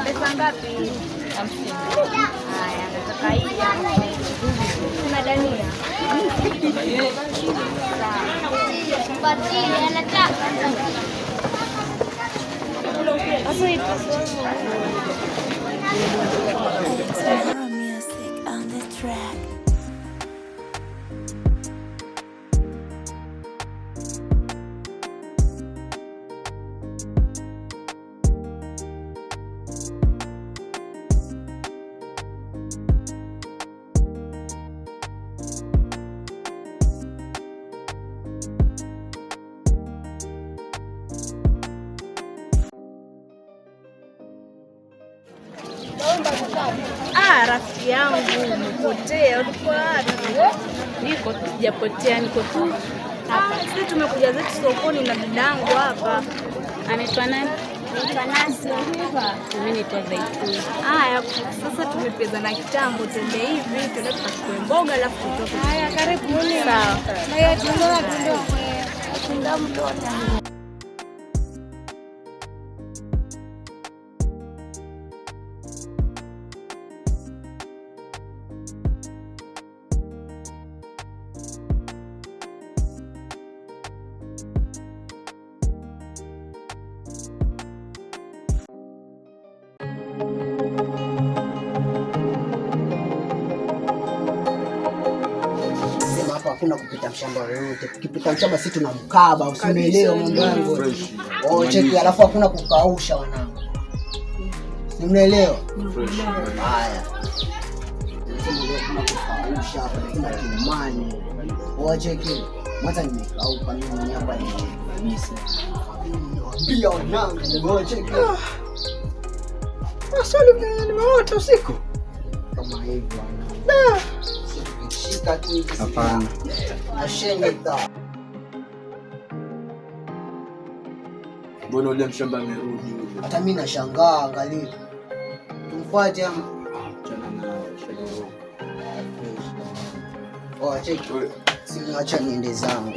Pesa ngapi? 50. Haya, nataka hii. Kuna dania. Batili anataka. Sasa ipo. Music on the track. Rafiki yangu umepotea, ulikuwa wapi? Niko sijapotea, niko tu hapa. Sisi tumekuja zetu sokoni na dadangu hapa. Anaitwa nani? Anaitwa Nasi. Mimi naitwa Zaituni. Haya, sasa tumepeza na kitambo, twende hivi, twende tukachukue mboga alafu tutoke. Haya, karibu. Sawa. Na hiyo tunda mtoto. Hakuna kupita mshamba yoyote. Tukipita mshamba sisi tunamkaba, usielewe mambo yangu. Cheki, alafu hakuna kukausha wanangu. Simnaelewa? Haya. Sisi ndio kuna kukausha hapa na kimani. Cheki. Mwanza nimekauka mimi hapa ni kabisa. Pia wanangu, cheki. Swali nimeota usiku. Kama hivyo wanangu. Hapana. Mbona ule mshamba amerudi? Hata mimi nashangaa, angalia. Tumfuate ama cheki. Acha niende zangu.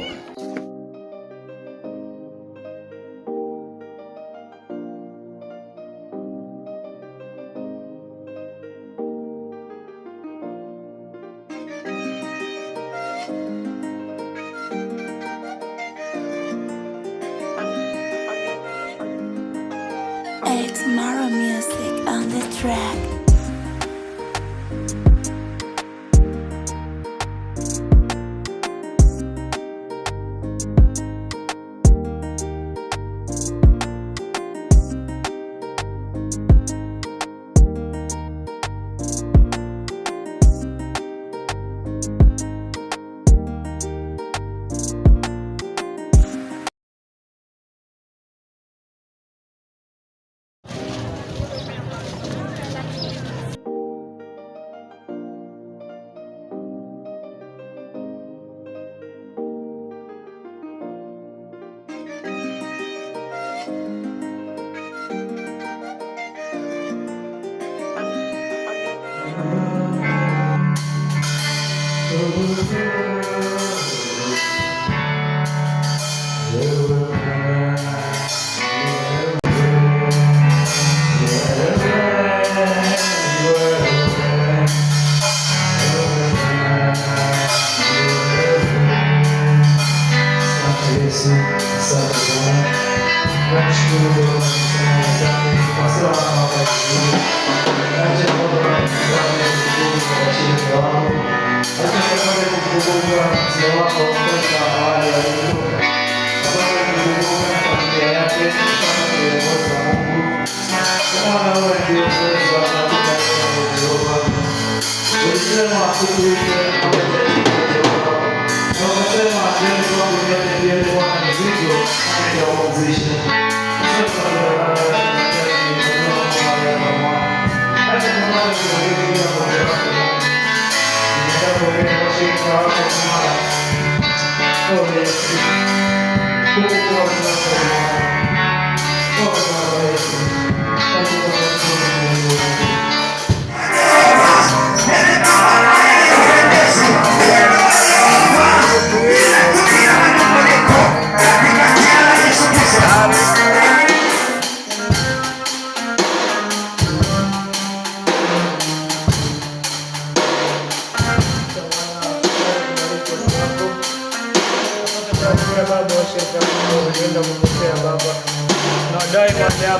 Mara Music on the track.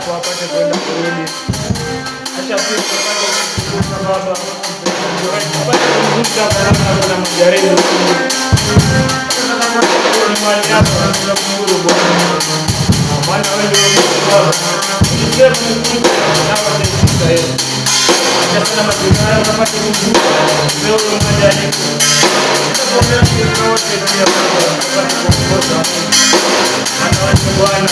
hapo apate kwenda kurudi. Acha pia tupate kukumbuka baba. Apate kukumbuka baraka na majaribu. Ni mali yako na kumshukuru Bwana. Maana wewe ni baba. Ndiye Mungu na wateja yeye. Acha sana majaribu apate kukumbuka. Wewe majaribu. Tunapombea kwa wote pia baba. Apate kukumbuka. Maana wewe Bwana.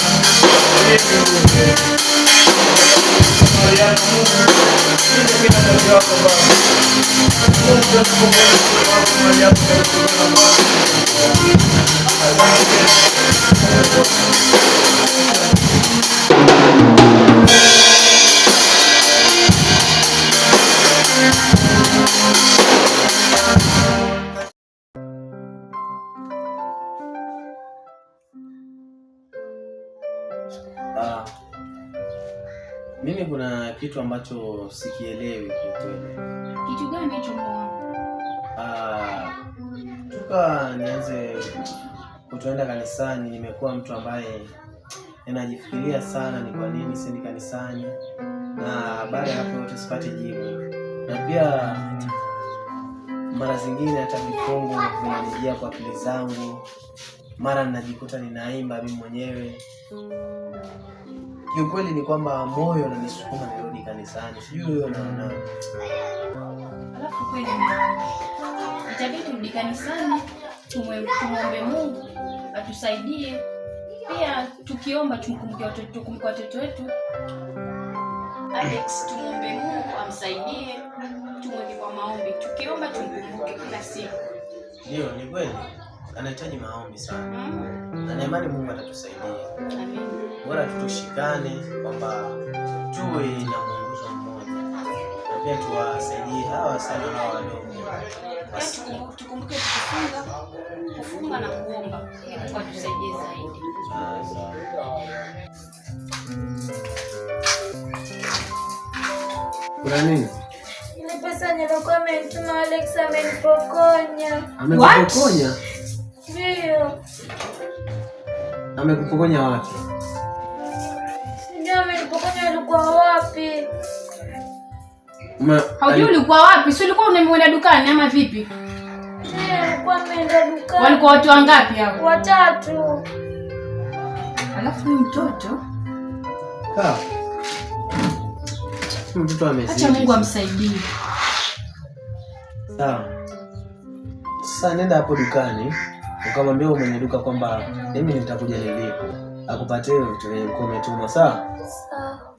Mimi kuna kitu ambacho sikielewi kiukweli. Kitu gani hicho mwanangu? Toka nianze kutoenda kanisani nimekuwa mtu ambaye ninajifikiria sana ni kwa nini siendi kanisani, na baada ya hapo yote sipati jibu. Na pia mara zingine hata vifungu vinanijia kwa akili zangu, mara ninajikuta ninaimba mimi mwenyewe. Kiukweli ni kwamba moyo unanisukuma nirudi kanisani. Sijui wewe unaona. Alafu kweli itabidi turudi kanisani, tumwombe Mungu atusaidie. Pia tukiomba tukumbuke watoto wetu. Alex, tumwombe Mungu amsaidie, tumweke kwa maombi. Tukiomba tumkumbuke kila siku. Ndio, ni kweli. Anahitaji maombi sana. Na imani Mungu atatusaidia. Amen. Bora tushikane kwamba tuwe na mwongozo mmoja. Na pia tuwasaidie hawa sana hawa wadogo. Tukumbuke kufunga na kuomba ili Mungu atusaidie zaidi. Sawa. Kuna nini? Ile pesa nilikuwa nimetuma Alex amenipokonya. Amekupokonya? Ndio. Amekupokonya wapi? Ndio amenipokonya. Ulikuwa wapi? Haujui ulikuwa wapi? Si ulikuwa unaenda dukani ama vipi? Nilikuwa nimeenda dukani. Walikuwa watu wangapi hao? 3. Alafu mtoto? Mtoto amezidi. Acha Mungu amsaidie. Sawa. Sasa nenda hapo dukani, ukamwambia mwenye duka kwamba mimi nitakuja nilipo. Akupatie vitu vyenye umetuma, sawa?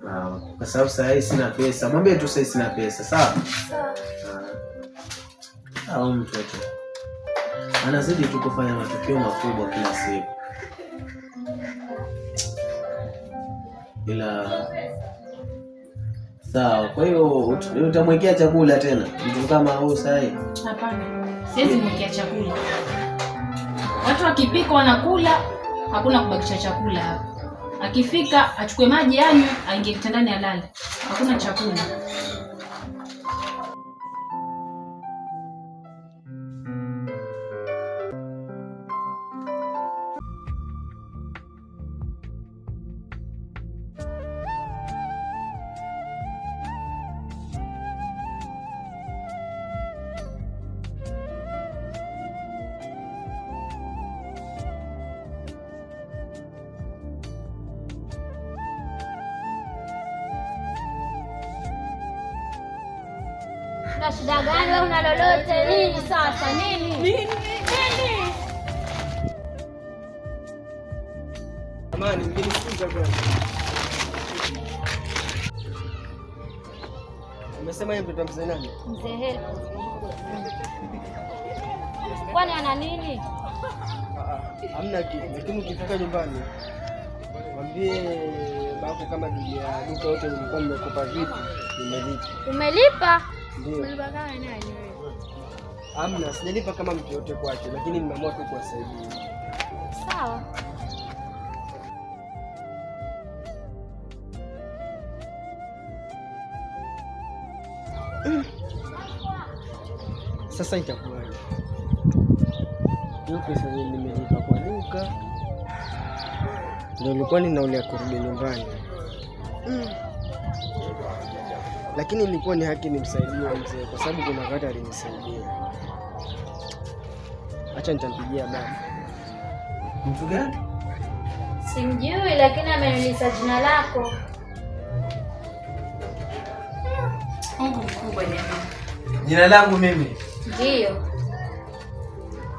Sawa. Kwa sababu sasa sina pesa. Mwambie tu sasa sina pesa, sawa? Sawa. Au mtoto anazidi tu kufanya matukio makubwa kila siku. Ila sawa, kwa hiyo utamwekea chakula tena mtu kama huyu sasa? Hapana. Siwezi mwekea chakula. Watu wakipika wanakula, hakuna kubakisha chakula hapa. Akifika achukue maji anywe, aingie kitandani alale. Hakuna chakula. Na shida gani wewe, una lolote nini sasa? Nini? Amani, mlinifunza bwana. Umesema yeye mtoto mzee nani? Mzee Heri. Kwani ana nini? Hamna kitu, lakini ukifika nyumbani mwambie baba kama duka yote nilikuwa nimekupa vitu, nimelipa. Umelipa? Ndio. Umelipa kama nani wewe? Hamna, sijalipa kama mtu yote kwake, lakini nimeamua tu kuwasaidia. Sawa. Sasa itakuwaje? Hiyo pesa nimelipa kwa duka ndio nilikuwa ninaolea kurudi nyumbani. Lakini ilikuwa ni haki nimsaidie mzee, kwa sababu kuna wakati alinisaidia. Acha nitampigia baba. Mtu gani? Simjui, lakini ameniuliza jina lako. Mungu mkubwa jamani. Jina langu mimi? Ndio.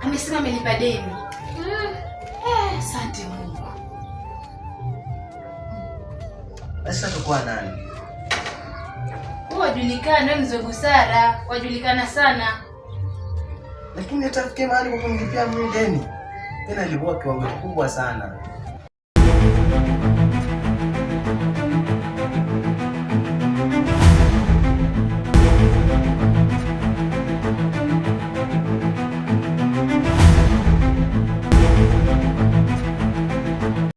Amesema amenipa deni. Asante Mungu. Sasa tukua nani? Wajulikana, wewe mzee busara, wajulikana sana. Lakini atafikia mahali kwa kunilipia mimi deni. Tena ilikuwa kiwango kikubwa sana.